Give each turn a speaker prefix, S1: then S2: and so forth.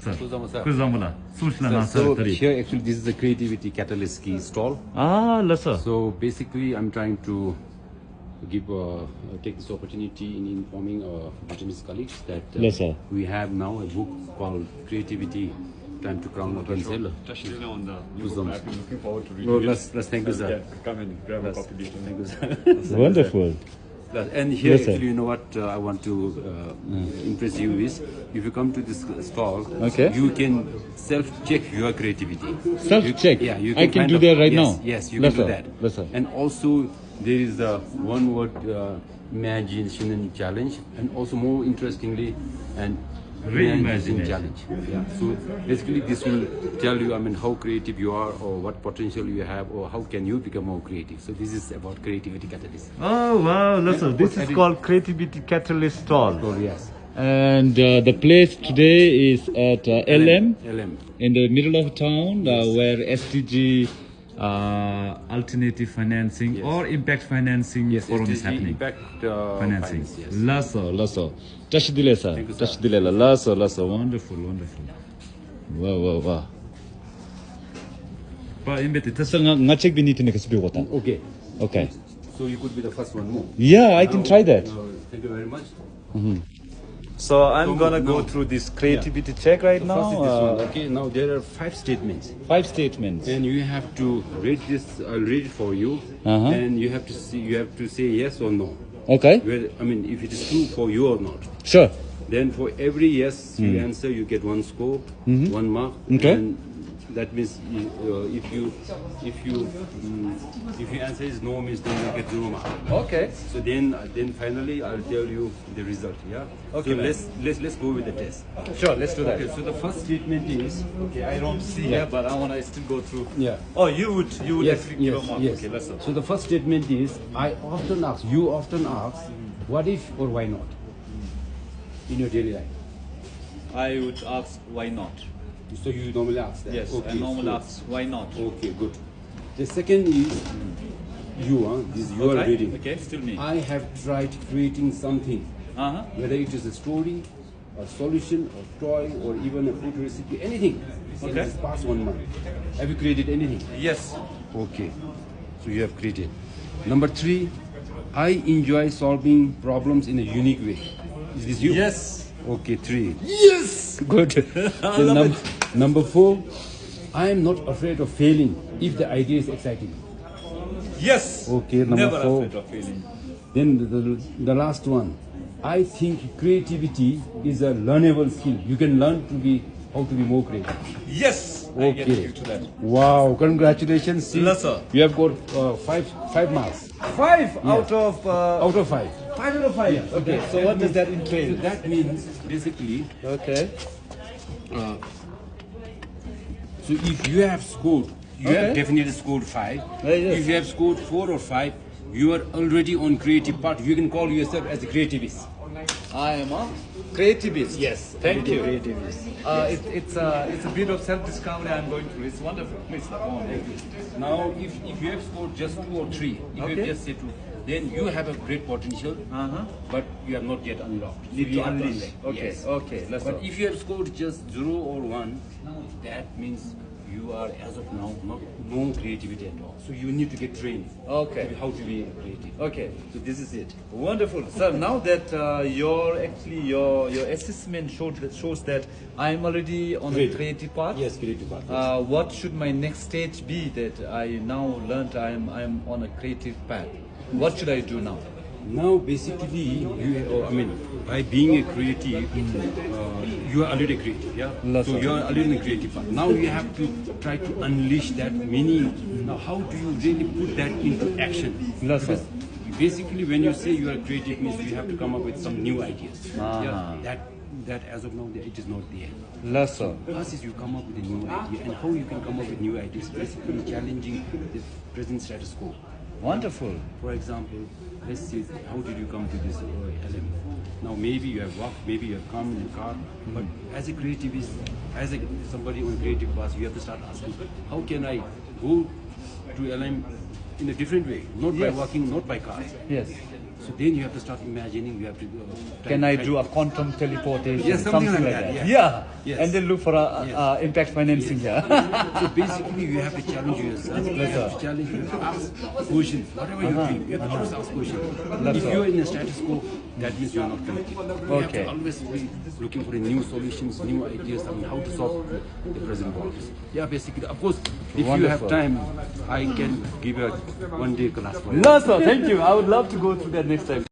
S1: sir.
S2: Kuzama, sir.
S1: Kuzamula. Sushla
S2: So
S1: sir.
S2: here actually this is the creativity catalyst key stall.
S1: Ah, la sir.
S2: So basically I'm trying to give take this opportunity in informing Vietnamese colleagues that
S1: Yes, sir.
S2: we have now a book called Creativity Time to Crown a Pencil.
S3: Just on the new
S2: Kuzama.
S3: book. I've been looking forward to reading
S2: Oh,
S3: it.
S2: let's thank you, sir.
S3: Yeah, come and grab a copy later.
S2: Thank you, sir.
S1: Wonderful.
S2: And here,
S1: Yes, sir.
S2: actually, you know what I want to impress you is, if you come to this stall,
S1: Okay.
S2: you can self-check your creativity.
S1: Self-check?
S2: Yeah, you
S1: I can
S2: kind
S1: do
S2: of-
S1: that right
S2: yes,
S1: now?
S2: Yes, you
S1: Yes,
S2: can do
S1: sir.
S2: that.
S1: Yes, sir.
S2: And also, there is the one-word imagination challenge, and also more interestingly, and reimagining challenge. Yeah. So basically, this will tell you, I mean, how creative you are, or what potential you have, or how can you become more creative. So this is about creativity catalyst.
S1: Oh, wow, listen. This is called Creativity Catalyst Stall.
S2: Oh yes.
S1: And the place today is at LM,
S2: LM.
S1: in the middle of town, where SDG alternative financing
S2: Yes.
S1: or impact financing
S2: Yes,
S1: forum is
S2: SDG
S1: happening.
S2: Impact
S1: Financing.
S2: Finance, yes.
S1: Lasso, lasso. Tashdile sir.
S2: Thank you, sir.
S1: Tashdile lasso, lasso. Wonderful, wonderful. Wow, wow, wow. Pa imbete tasa nga check biniti ne kasbi wata.
S2: Okay.
S1: Okay.
S2: So you could be the first one more.
S1: Yeah, I can try that.
S2: Thank you very much.
S1: So I'm gonna go
S2: now-
S1: through this creativity check right
S2: First
S1: now.
S2: is this one. Okay. Now there are 5 statements,
S1: 5 statements.
S2: and you have to read this. I'll read it for you,
S1: Uh-huh.
S2: and you have to see. You have to say yes or no.
S1: Okay.
S2: Whether, I mean, if it is true for you or not.
S1: Sure.
S2: Then for every yes you answer, you get 1 score, 1 mark.
S1: Okay.
S2: And that means if you answer is no, means then you get 0 mark.
S1: Okay.
S2: So then finally I'll tell you the result. Yeah.
S1: Okay,
S2: So
S1: ma'am.
S2: let's go with the test.
S1: Sure, let's do that.
S2: Okay. So the first statement is.
S1: Okay, I don't see here, but I wanna still go through.
S2: Yeah.
S1: Oh, you would
S2: Yes.
S1: actually give a mark.
S2: Yes.
S1: Okay, let's go.
S2: So the first statement is you often ask, what if or why not, in your daily life.
S1: I would ask why not.
S2: So you normally ask that.
S1: Yes, I normally ask why not.
S2: Okay, good. The second is this you are
S1: Okay,
S2: reading.
S1: okay, still me.
S2: I have tried creating something,
S1: Uh-huh.
S2: whether it is a story, a solution, a toy, or even a food recipe, anything. In
S1: Okay.
S2: this past 1 month, have you created anything?
S1: Yes.
S2: Okay, so you have created. Number 3, I enjoy solving problems in a unique way. Is this you?
S1: Yes.
S2: Okay, 3.
S1: Yes.
S2: Good. Then number 4, I am not afraid of failing if the idea is exciting.
S1: Yes.
S2: Okay, number
S1: Never
S2: 4.
S1: afraid of failing.
S2: Then the last one, I think creativity is a learnable skill. You can learn how to be more creative.
S1: Yes. I get
S2: Okay.
S1: you to that.
S2: Wow, congratulations. See,
S1: Yes, sir.
S2: you have got 5 marks
S1: 5 out of
S2: out of 5.
S1: 5 out of 5. Okay. So what does that entail?
S2: So that means basically,
S1: Okay.
S2: so if you have scored, you
S1: Okay.
S2: have definitely scored 5.
S1: Yes.
S2: If you have scored 4 or 5, you are already on creative part. You can call yourself as a creativist.
S1: I am a creativist.
S2: Yes,
S1: Thank you.
S2: creativist.
S1: It's a bit of self-discovery I'm going through. It's wonderful. Please, go on.
S2: Now, if you have scored just 2 or 3, if you
S1: Okay.
S2: have just say 2, then you have a great potential,
S1: Uh-huh.
S2: but you have not yet unlocked.
S1: Need
S2: You
S1: to
S2: have
S1: unleash.
S2: unlock.
S1: Okay.
S2: Yes.
S1: Okay. Let's
S2: But
S1: go.
S2: if you have scored just 0 or 1, that means you are, as of now, no creativity at all. So you need to get trained.
S1: Okay.
S2: How to be creative.
S1: Okay, so this is it. Wonderful. Sir, now that your assessment shows that I'm already on the
S2: Great.
S1: creative path.
S2: Yes, creative part.
S1: What should my next stage be that I now learned I'm on a creative path? What should I do now?
S2: Now, basically, by being a creative, you are already creative, yeah?
S1: Yes,
S2: So
S1: sir.
S2: you are already in the creative part. Now you have to try to unleash that meaning. Now, how do you really put that into action?
S1: Yes, sir.
S2: Because basically, when you say you are creative, means you have to come up with some new ideas.
S1: Ah.
S2: Yeah? That as of now, it is not there.
S1: Lesser.
S2: First is you come up with a new idea, and how you can come up with new ideas, basically challenging the present status quo.
S1: Wonderful.
S2: For example, let's say, how did you come to this LM? Now, maybe you have walked, maybe you have come in a car, but as a creativist, somebody on creative path, you have to start asking, how can I go to LM in a different way? Not by
S1: Yes.
S2: walking, not by cars.
S1: Yes.
S2: So then you have to start imagining. You have to.
S1: Can I do a quantum teleportation?
S2: Yes, something like that,
S1: Yeah.
S2: yeah. Yes.
S1: And then look for a impact financing here.
S2: So basically, you have to challenge yourself. You have to challenge. You have to ask questions. Whatever you think, you have to always ask questions. If you are in a status quo, that means you are not connected. You have to always be looking for new solutions, new ideas. I mean, how to solve the present problems. Yeah, basically, of course, if you have time, I can give a one-day class for you.
S1: No, sir. Thank you. I would love to go through that next time.